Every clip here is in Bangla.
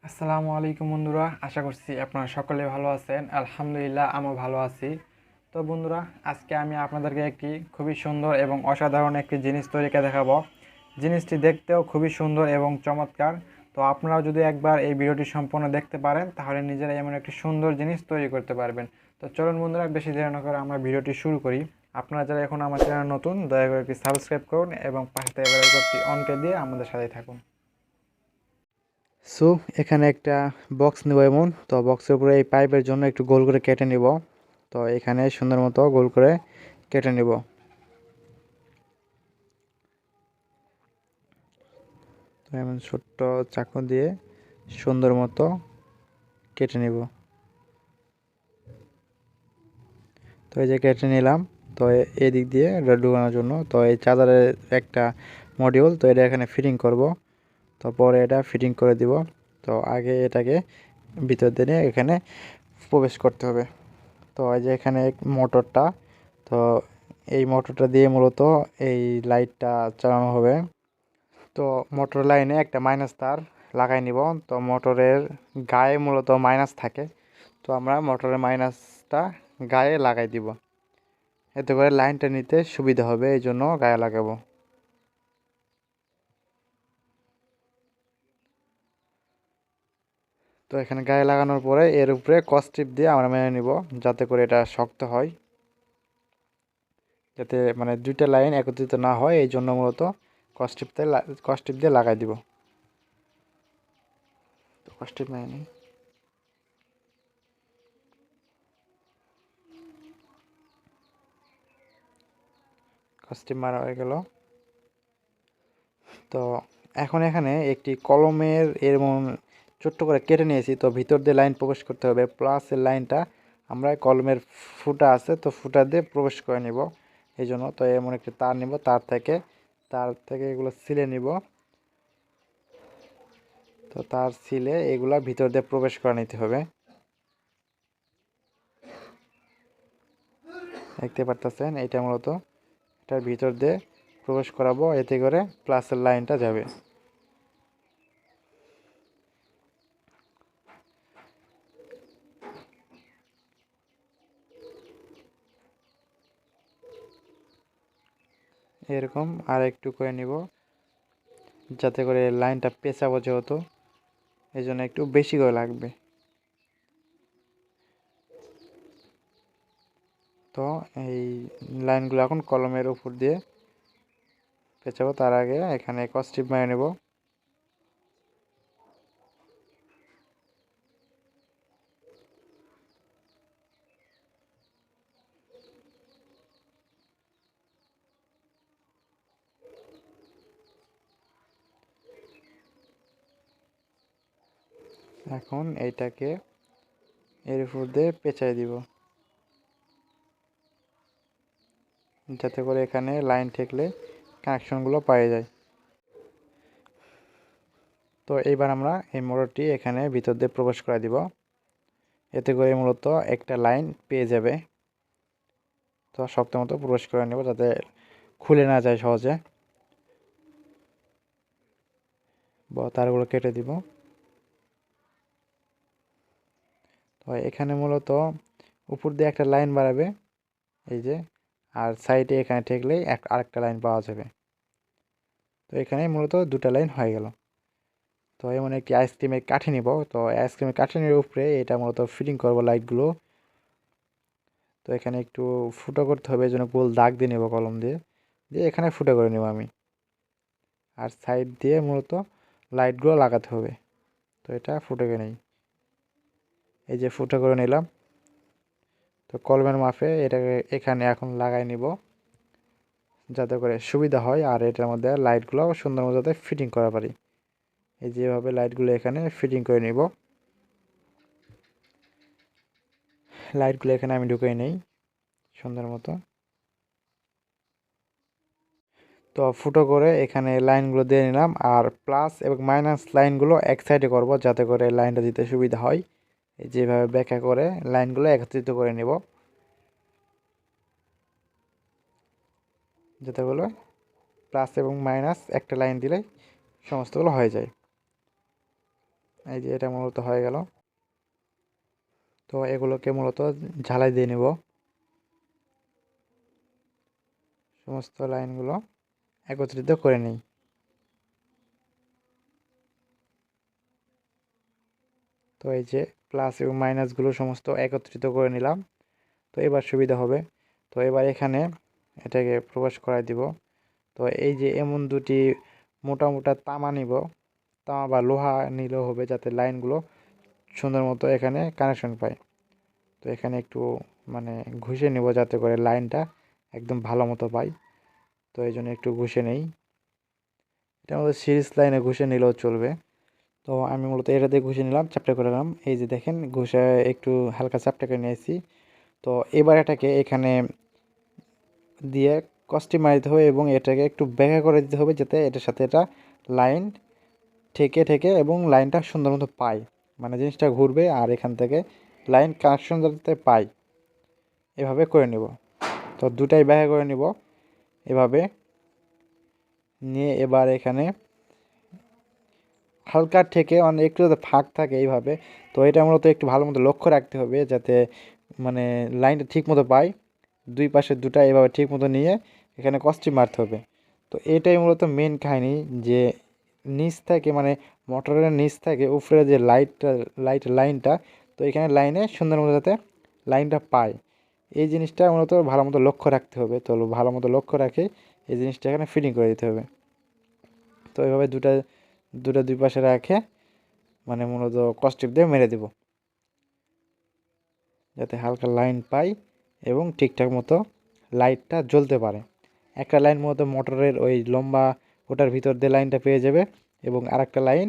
আসসালামু আলাইকুম বন্ধুরা, আশা করছি আপনারা সকলে ভালো আছেন। আলহামদুলিল্লাহ আমিও ভালো আছি। তো বন্ধুরা, আজকে আমি আপনাদেরকে একটি খুবই সুন্দর এবং অসাধারণ একটি জিনিস তৈরি করে দেখাবো। জিনিসটি দেখতেও খুবই সুন্দর এবং চমৎকার। তো আপনারাও যদি একবার এই ভিডিওটি সম্পূর্ণ দেখতে পারেন তাহলে নিজেরাই এমন একটি সুন্দর জিনিস তৈরি করতে পারবেন। তো চলুন বন্ধুরা, বেশি দেরি না করে আমরা ভিডিওটি শুরু করি। আপনারা যারা এখন আমার চ্যানেল নতুন, দয়া করে একটি সাবস্ক্রাইব করুন এবং পাশে থাকা বেল আইকনটি অন করে দিয়ে আমাদের সাথেই থাকুন। সো এখানে একটা বক্স নেব, এমন তো বক্সের উপরে এই পাইপের জন্য একটু গোল করে কেটে নিব। তো এখানে সুন্দর মতো গোল করে কেটে নিব। তো এমন ছোট্ট চাকু দিয়ে সুন্দর মতো কেটে নিব। তো এই যে কেটে নিলাম। তো এই দিক দিয়ে এটা ঢুকানোর জন্য তো এই চার্জারের একটা মডিউল, তো এটা এখানে ফিটিং করব। তো পরে এটা ফিটিং করে দিব। তো আগে এটাকে ভিতর দিয়ে এখানে প্রবেশ করতে হবে। তো এই যে এখানে মোটরটা, তো এই মোটরটা দিয়ে মূলত এই লাইটটা চালানো হবে। তো মোটর লাইনে একটা মাইনাস তার লাগাই নিব। তো মোটরের গায়ে মূলত মাইনাস থাকে, তো আমরা মোটরের মাইনাসটা গায়ে লাগাই দিব। এতে করে লাইনটা নিতে সুবিধা হবে, এই জন্য গায়ে লাগাবো। তো এখানে গায়ে লাগানোর পরে এর উপরে কস্ট্রিপ দিয়ে আমরা মেনে নিব, যাতে করে এটা শক্ত হয়, যাতে মানে দুইটা লাইন একত্রিত না হয়, এই জন্য মূলত কস্ট্রিপ দিয়ে লাগাই দিব। তো কস্ট্রিপ মেনে নিই। কস্টিপ মারা হয়ে গেল। তো এখন এখানে একটি কলমের এমন ছোট্ট করে কেটে নিয়েছি। তো ভিতর দিয়ে লাইন প্রবেশ করতে হবে, প্লাসের লাইনটা আমরা কলমের ফুটা আছে, তো ফুটা দিয়ে প্রবেশ করে নিব। এই জন্য তো এমন একটি তার নিব, তার থেকে এগুলো সিলে নিব। তো তার সিলে এগুলা ভিতর দিয়ে প্রবেশ করে নিতে হবে। দেখতে পারতেছেন, এটা মূলত এটার ভিতর দিয়ে প্রবেশ করাবো, এতে করে প্লাসের লাইনটা যাবে। এরকম আর একটু করে নিব, যাতে করে লাইনটা পেঁচাবো, যেহেতু এই জন্য একটু বেশি করে লাগবে। তো এই লাইনগুলো এখন কলমের উপর দিয়ে পেঁচাবো, তার আগে এখানে কস্ট্রিপ মেরে নেব। এখন এইটাকে এর উপর দিয়ে পেঁচাই দিব, যাতে করে এখানে লাইন ঠেকলে কানেকশনগুলো পাওয়া যায়। তো এইবার আমরা এই মোটরটি এখানে ভিতর দিয়ে প্রবেশ করে দিব, এতে করে মূলত একটা লাইন পেয়ে যাবে। তো শক্ত মতো প্রবেশ করে নেব, যাতে খুলে না যায় সহজে। তারগুলো কেটে দিব। তো এখানে মূলত উপর দিয়ে একটা লাইন বাড়াবে, এই যে, আর সাইডে এখানে ঠেকলেই আরেকটা লাইন পাওয়া যাবে। তো এখানে মূলত দুটা লাইন হয়ে গেল। তো এমন একটি আইসক্রিমের কাঠি নিব। তো আইসক্রিমের কাঠির উপরে এটা মূলত ফিটিং করব লাইটগুলো। তো এখানে একটু ফুটো করতে হবে, এই জন্য গোল দাগ দিয়ে নেব কলম দিয়ে, দিয়ে এখানে ফুটো করে নেব আমি। আর সাইড দিয়ে মূলত লাইটগুলো লাগাতে হবে। তো এটা ফুটো করে নেই, এই যে ফুটো করে নিলাম। তো কলমের মাপে এটাকে এখানে এখন লাগাই নিব, যাতে করে সুবিধা হয়, আর এটার মধ্যে লাইটগুলো সুন্দর মতো যাতে ফিটিং করা পারি। এই যেভাবে লাইটগুলো এখানে ফিটিং করে নিব। লাইটগুলো এখানে আমি ঢুকিয়ে নেই সুন্দর মতো। তো ফুটো করে এখানে লাইনগুলো দিয়ে নিলাম, আর প্লাস এবং মাইনাস লাইনগুলো এক সাইডে করব, যাতে করে লাইনটা দিতে সুবিধা হয়। এই যেভাবে ব্যাখ্যা করে লাইনগুলো একত্রিত করে নেব, যাতে বলে প্লাস এবং মাইনাস একটা লাইন দিলে সমস্তগুলো হয়ে যায়। এই যে এটা মূলত হয়ে গেল। তো এগুলোকে মূলত ঝালাই দিয়ে নেব, সমস্ত লাইনগুলো একত্রিত করে নিই। তো এই যে প্লাস এবং মাইনাসগুলো সমস্ত একত্রিত করে নিলাম। তো এবার সুবিধা হবে। তো এবার এখানে এটাকে প্রবেশ করাই দিব। তো এই যে এমন দুটি মোটা মোটা তামা নিব, তামা বা লোহা নিলেও হবে, যাতে লাইনগুলো সুন্দর মতো এখানে কানেকশন পায়। তো এখানে একটু মানে ঘষে নিব যাতে করে লাইনটা একদম ভালো মতো পাই। তো এই জন্য একটু ঘষে নেই। এটা আমাদের সিরিজ লাইনে ঘষে নিলেও চলবে। তো আমি মূলত এটা দিয়ে ঘষে নিলাম, চ্যাপটা করে নিলাম। এই যে দেখেন ঘষে একটু হালকা চ্যাপটা করে নিয়েছি। তো এবার এটাকে এখানে দিয়ে কষ্টি মারিতে হবে এবং এটাকে একটু ব্যাকা করে দিতে হবে, যাতে এটার সাথে এটা লাইন ঠেকে ঠেকে এবং লাইনটা সুন্দর মতো পাই, মানে জিনিসটা ঘুরবে আর এখান থেকে লাইন কানেকশন যাতে পাই, এভাবে করে নিব। তো দুটাই ব্যাকা করে নিব এভাবে নিয়ে। এবার এখানে হালকা থেকে অনেক একটু যাতে ফাঁক থাকে এইভাবে। তো এটা মূলত একটু ভালো মতো লক্ষ্য রাখতে হবে, যাতে মানে লাইনটা ঠিক মতো পাই। দুই পাশে দুটা এভাবে ঠিক মতো নিয়ে এখানে কষ্টি মারতে হবে। তো এটাই মূলত মেন কাহিনী, যে নিচ থেকে মানে মোটরের নিচ থেকে উপরে যে লাইনটা, তো এখানে লাইনে সুন্দর মতো যাতে লাইনটা পায়, এই জিনিসটা মূলত ভালো মতো লক্ষ্য রাখতে হবে। তো ভালো মতো লক্ষ্য রাখে এই জিনিসটা এখানে ফিটিং করে দিতে হবে। তো এইভাবে দুটা দুটা দুই পাশে রাখে মানে মূলত কস্টিপ দিয়ে মেরে দেব, যাতে হালকা লাইন পাই এবং ঠিকঠাক মতো লাইটটা জ্বলতে পারে। একটা লাইন মতো মোটরের ওই লম্বা ওটার ভিতর দিয়ে লাইনটা পেয়ে যাবে এবং আরেকটা লাইন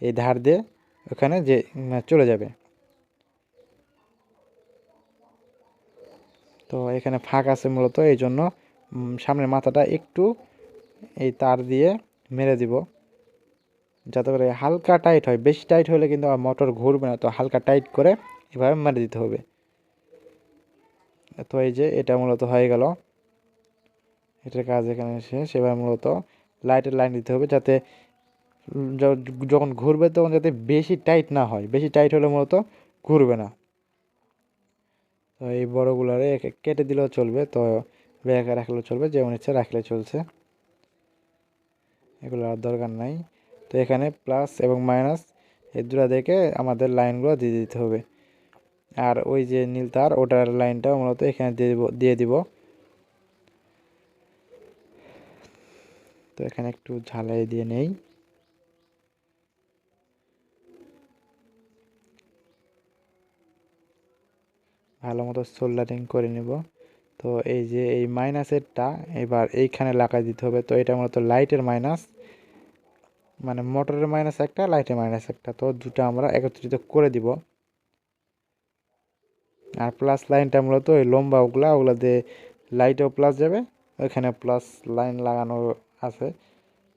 এই ধার দিয়ে ওখানে যে চলে যাবে। তো এখানে ফাঁক আছে মূলত, এই জন্য সামনের মাথাটা একটু এই তার দিয়ে মেরে দিব, যাতে করে হালকা টাইট হয়। বেশি টাইট হলে কিন্তু মোটর ঘুরবে না। তো হালকা টাইট করে এভাবে মেরে দিতে হবে। তো এই যে এটা মূলত হয়ে গেল, এটার কাজ এখানে শেষ। এবার মূলত লাইটের লাইন দিতে হবে, যাতে যখন ঘুরবে তখন যাতে বেশি টাইট না হয়। বেশি টাইট হলে মূলত ঘুরবে না। তো এই বড়গুলারে কেটে দিলেও চলবে, তো ব্যাগে রাখলেও চলবে, যেমন ইচ্ছা রাখলে চলছে, এগুলো আর দরকার নাই। তো এখানে প্লাস এবং মাইনাস এই দুটা দেখে আমাদের লাইনগুলো দিয়ে দিতে হবে। আর ওই যে নীল তার ওটার লাইনটাও মূলত এখানে দিয়ে দিব। তো এখানে একটু ঝালাই দিয়ে নেই। ভালো মতো সোল্ডারিং করে নিব। তো এই যে এই মাইনাসেরটা এবার এইখানে লাগাই দিতে হবে। তো এটা মূলত লাইটের মাইনাস, মানে মোটরের মাইনাস একটা, লাইটের মাইনাস একটা। তো দুটো আমরা একত্রিত করে দিব। আর প্লাস লাইনটা মূলত ওই লম্বা ওগুলা দিয়ে লাইটেও প্লাস যাবে, ওইখানে প্লাস লাইন লাগানো আছে।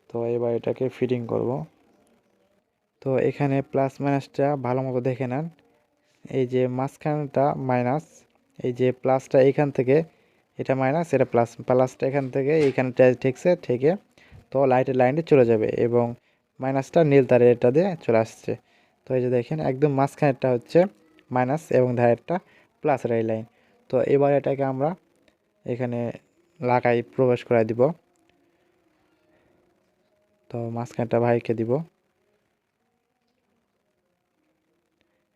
তো এবার এটাকে ফিটিং করব। তো এখানে প্লাস মাইনাসটা ভালো মতো দেখে নেন। এই যে মাঝখানটা মাইনাস, এই যে প্লাসটা এখান থেকে, এটা মাইনাস এটা প্লাস, প্লাসটা এখান থেকে এইখানে ঠেকছে ঠেকে, তো লাইটের লাইনটি চলে যাবে এবং মাইনাসটা নীল তারের এটা দিয়ে চলে আসছে। তো এই যে দেখেন একদম মাঝখানেরটা হচ্ছে মাইনাস এবং ধারেরটা প্লাসের এই লাইন। তো এবার এটাকে আমরা এখানে লাগাই প্রবেশ করাই দিব। তো মাঝখানটা ভাইকে দিব।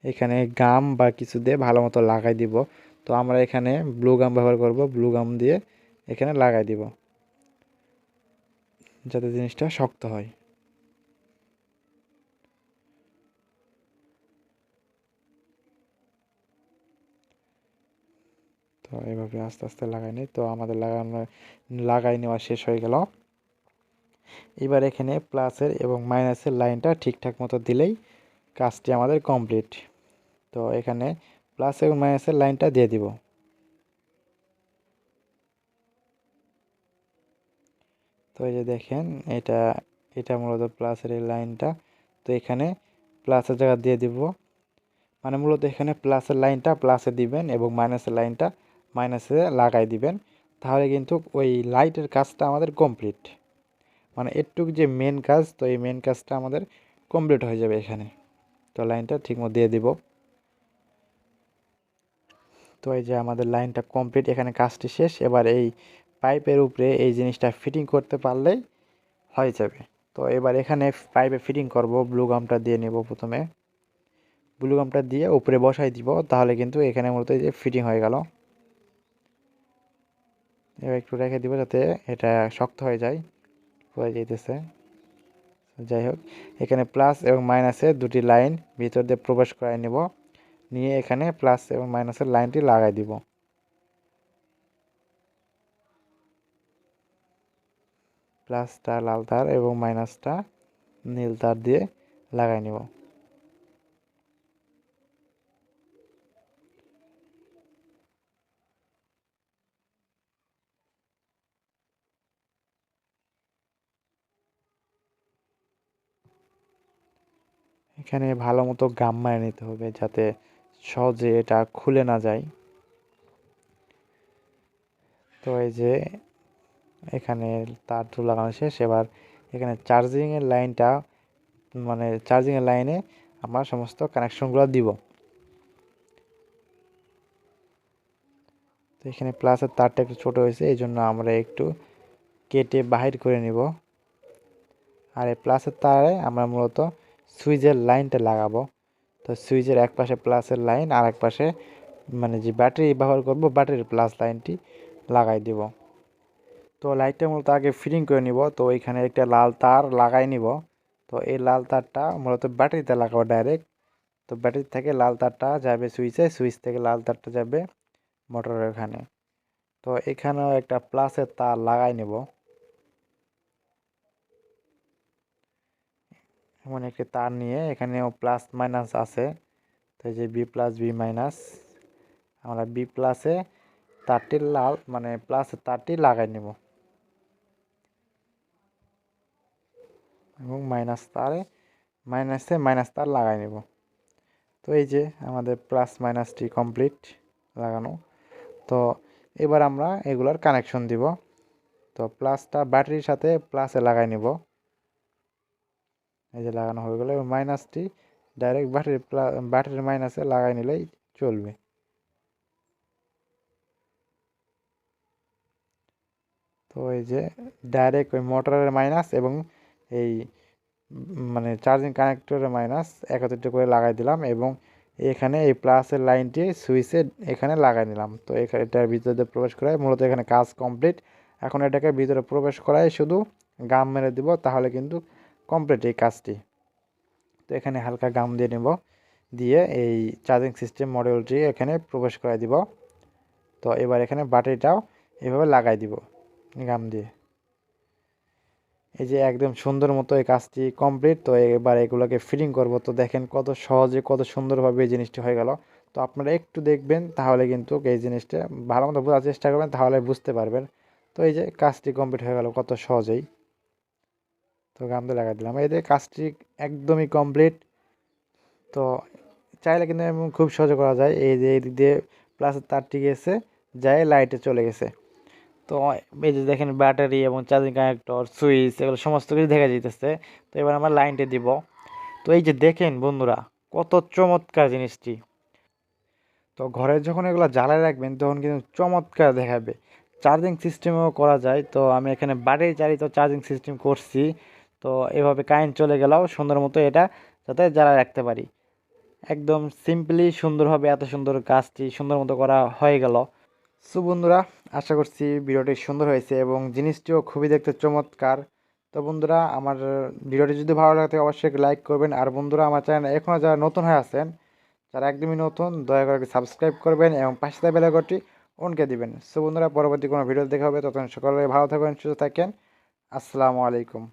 এখানে গাম বা কিছু দিয়ে ভালো মতো লাগাই দিব। তো আমরা এখানে ব্লু গাম ব্যবহার করব, ব্লু গাম দিয়ে এখানে লাগাই দিব, যাতে জিনিসটা শক্ত হয়। তো এইভাবে আস্তে আস্তে লাগাই নিই। তো আমাদের লাগাই নেওয়া শেষ হয়ে গেল। এবার এখানে প্লাসের এবং মাইনাসের লাইনটা ঠিকঠাক মতো দিলেই কাজটি আমাদের কমপ্লিট। তো এখানে প্লাস এবং মাইনাসের লাইনটা দিয়ে দিব। তো এই যে দেখেন এটা এটা মূলত প্লাসের এই লাইনটা। তো এখানে প্লাসের জায়গা দিয়ে দিব, মানে মূলত এখানে প্লাসের লাইনটা প্লাসে দিবেন এবং মাইনাসের লাইনটা মাইনাসে লাগাই দিবেন। তাহলে কিন্তু ওই লাইটের কাজটা আমাদের কমপ্লিট, মানে এটুকু যে মেন কাজ, তো এই মেন কাজটা আমাদের কমপ্লিট হয়ে যাবে এখানে। তো তো লাইনটা ঠিকমতো দিয়ে দিব। তো এই যে আমাদের লাইনটা কমপ্লিট, এখানে কাজটি শেষ। এবার এই পাইপের উপরে এই জিনিসটা ফিটিং করতে পারলেই হয়ে যাবে। তো এবার এখানে পাইপে ফিটিং করব, ব্লু গামটা দিয়ে নেব প্রথমে। ব্লু গামটা দিয়ে উপরে বসাই দিব, তাহলে কিন্তু এখানে মূলত এই যে ফিটিং হয়ে গেল। এবার একটু রেখে দিব যাতে এটা শক্ত হয়ে যায়, পড়ে যাইতেছে। যাই হোক, এখানে প্লাস এবং মাইনাসের দুটি লাইন ভিতর দিয়ে প্রবেশ করাই নেব, নিয়ে এখানে প্লাস এবং মাইনাসের লাইনটি লাগাই দিব। প্লাসটা লাল তার এবং মাইনাসটা নীল তার দিয়ে লাগাই নেব। এখানে ভালো মতো গাম মারে নিতে হবে যাতে সহজে এটা খুলে না যায়। তো এই যে এখানে তার তো লাগানো শেষ। এবার এখানে চার্জিংয়ের লাইনটা, মানে চার্জিংয়ের লাইনে আমরা সমস্ত কানেকশনগুলো দিব। তো এখানে প্লাসের তারটা একটু ছোট হয়েছে, এই জন্য আমরা একটু কেটে বাহির করে নিব। আর এই প্লাসের তারে আমরা মূলত সুইচের লাইনটা লাগাবো। তো সুইচের এক পাশে প্লাসের লাইন, আর এক পাশে মানে যে ব্যাটারি ব্যবহার করব ব্যাটারির প্লাস লাইনটি লাগাই দিব। তো লাইটটা মূলত আগে ফিটিং করে নিব। তো এখানে একটা লাল তার লাগাই নিব। তো এই লাল তারটা মূলত ব্যাটারিতে লাগাবো ডাইরেক্ট। তো ব্যাটারি থেকে লাল তারটা যাবে সুইচে, সুইচ থেকে লাল তারটা যাবে মোটরের এখানে। তো এখানেও একটা প্লাসের তার লাগাই নেব। এমন একটি তার নিয়ে, এখানেও প্লাস মাইনাস আছে। তো এই যে বি প্লাস বি মাইনাস, আমরা বি প্লাসে তারটি লাল মানে প্লাসের তারটি লাগাই নেব এবং মাইনাসে মাইনাস তার লাগাই নেব। তো এই যে আমাদের প্লাস মাইনাসটি কমপ্লিট লাগানো। তো এবার আমরা এগুলার কানেকশন দিব। তো প্লাসটা ব্যাটারির সাথে প্লাসে লাগাই নেব। এই যে লাগানো হয়ে গেল, এবং মাইনাসটি ডাইরেক্ট ব্যাটারির মাইনাসে লাগাই নিলেই চলবে। তো এই যে ডাইরেক্ট ওই মোটরের মাইনাস এবং এই মানে চার্জিং কানেক্টরের মাইনাস একত্রিত করে লাগাই দিলাম, এবং এখানে এই প্লাসের লাইনটি সুইচে এখানে লাগাই নিলাম। তো এটার ভিতরে প্রবেশ করাই মূলত এখানে কাজ কমপ্লিট। এখন এটাকে ভিতরে প্রবেশ করাই শুধু গাম মেরে দিব, তাহলে কিন্তু কমপ্লিট এই কাজটি। তো এখানে হালকা গাম দিয়ে নেব, দিয়ে এই চার্জিং সিস্টেম মডিউলটি এখানে প্রবেশ করাই দিব। তো এবার এখানে ব্যাটারিটাও এভাবে লাগাই দিব গাম দিয়ে। এই যে একদম সুন্দর মতো এই কাজটি কমপ্লিট। তো এবার এগুলোকে ফিটিং করব। তো দেখেন কত সহজে কত সুন্দরভাবে এই জিনিসটি হয়ে গেল। তো আপনারা একটু দেখবেন, তাহলে কিন্তু এই জিনিসটা ভালো মতো বোঝার চেষ্টা করবেন, তাহলে বুঝতে পারবেন। তো এই যে কাজটি কমপ্লিট হয়ে গেল কত সহজেই। তো গাম দিয়ে লাগাই দিলাম, এই যে কাজটি একদমই কমপ্লিট। তো চাইলে কিন্তু খুব সহজে করা যায়। এই যে এই দিক দিয়ে প্লাসের তারটি গেছে, যায় লাইটে চলে গেছে। তো এই যে দেখেন ব্যাটারি এবং চার্জিং কানেক্টর সুইচ এগুলো সমস্ত কিছু দেখা যাইতেছে। তো এবার আমরা লাইনটা দিব। তো এই যে দেখেন বন্ধুরা, কত চমৎকার জিনিসটি। তো ঘরে যখন এগুলো জ্বালায় রাখবেন তখন কিন্তু চমৎকার দেখাবে। চার্জিং সিস্টেমও করা যায়। তো আমি এখানে ব্যাটারি চালিত চার্জিং সিস্টেম করছি। তো এভাবে কারেন্ট চলে গেলেও সুন্দর মতো এটা যাতে জ্বালায় রাখতে পারি। একদম সিম্পলি সুন্দরভাবে এত সুন্দর কাজটি সুন্দর মতো করা হয়ে গেল। সো বন্ধুরা, আশা করছি ভিডিওটি সুন্দর হয়েছে এবং জিনিসটিও খুবই দেখতে চমৎকার। তো বন্ধুরা, আমার ভিডিওটি যদি ভালো লাগে থাকে অবশ্যই লাইক করবেন। আর বন্ধুরা, আমার চ্যানেল এখনও যারা নতুন হয়ে আছেন, যারা একদমই নতুন, দয়া করে সাবস্ক্রাইব করবেন এবং পাশে থাকা বেল আইকনটি অন করে দিবেন। সো বন্ধুরা, পরবর্তী কোনো ভিডিও দেখা হবে, ততক্ষণ সকলে ভালো থাকবেন, সুস্থ থাকেন। আসসালামু আলাইকুম।